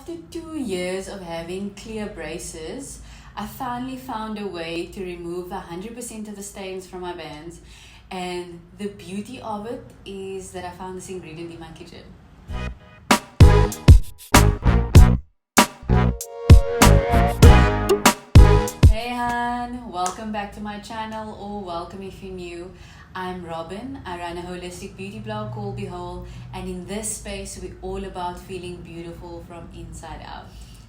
After 2 years of having clear braces, I finally found a way to remove 100% of the stains from my bands, and the beauty of it is that I found this ingredient in my kitchen. Hey Han, welcome back to my channel, or welcome if you're new. I'm Robyn. I run a holistic beauty blog called Behold, and in this space we're all about feeling beautiful from inside out.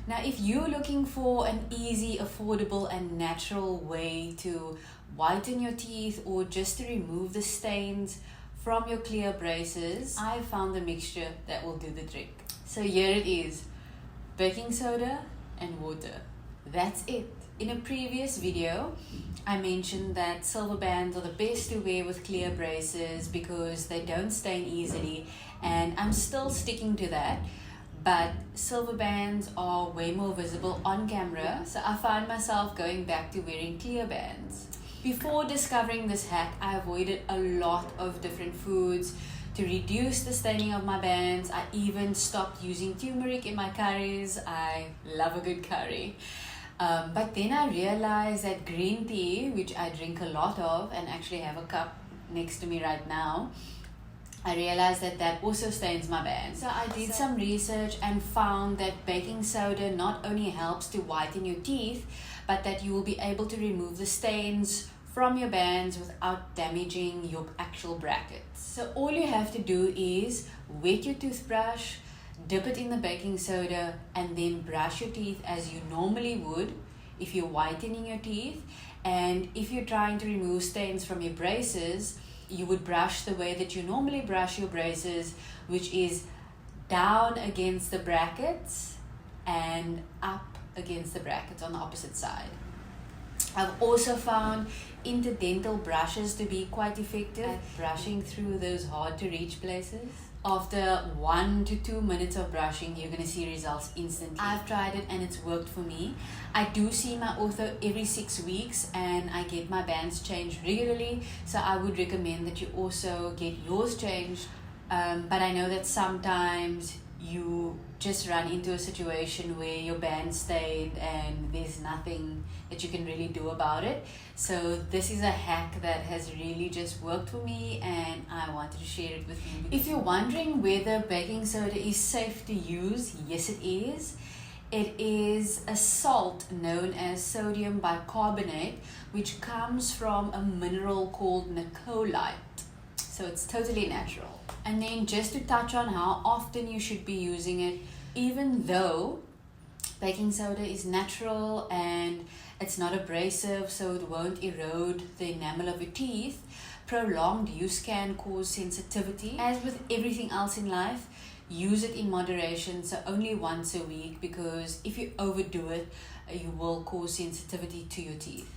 Now, if you're looking for an easy, affordable and natural way to whiten your teeth or just to remove the stains from your clear braces, I found the mixture that will do the trick. So here it is: baking soda and water. That's it. In a previous video, I mentioned that silver bands are the best to wear with clear braces because they don't stain easily, and I'm still sticking to that. But silver bands are way more visible on camera, so I find myself going back to wearing clear bands. Before discovering this hack, I avoided a lot of different foods to reduce the staining of my bands. I even stopped using turmeric in my curries. I love a good curry. But then I realized that green tea, which I drink a lot of and actually have a cup next to me right now, I realized that that also stains my bands. So I did some research and found that baking soda not only helps to whiten your teeth, but that you will be able to remove the stains from your bands without damaging your actual brackets. So all you have to do is wet your toothbrush, dip it in the baking soda, and then brush your teeth as you normally would if you're whitening your teeth. And if you're trying to remove stains from your braces, you would brush the way that you normally brush your braces, which is down against the brackets and up against the brackets on the opposite side. I've also found interdental brushes to be quite effective at brushing through those hard to reach places. After 1 to 2 minutes of brushing, you're going to see results instantly. I've tried it and it's worked for me. I do see my ortho every 6 weeks and I get my bands changed regularly, so I would recommend that you also get yours changed. But I know that sometimes you just run into a situation where your band stayed and there's nothing that you can really do about it. So this is a hack that has really just worked for me, and I wanted to share it with you. If you're wondering whether baking soda is safe to use, yes it is. It is a salt known as sodium bicarbonate, which comes from a mineral called nicolite. So it's totally natural. And then just to touch on how often you should be using it, even though baking soda is natural and it's not abrasive, so it won't erode the enamel of your teeth, prolonged use can cause sensitivity. As with everything else in life, use it in moderation, so only once a week, because if you overdo it, you will cause sensitivity to your teeth.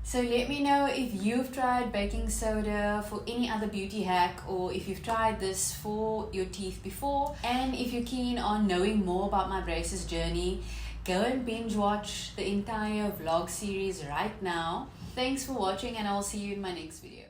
So let me know if you've tried baking soda for any other beauty hack, or if you've tried this for your teeth before. And if you're keen on knowing more about my braces journey, go and binge watch the entire vlog series right now. Thanks for watching, and I'll see you in my next video.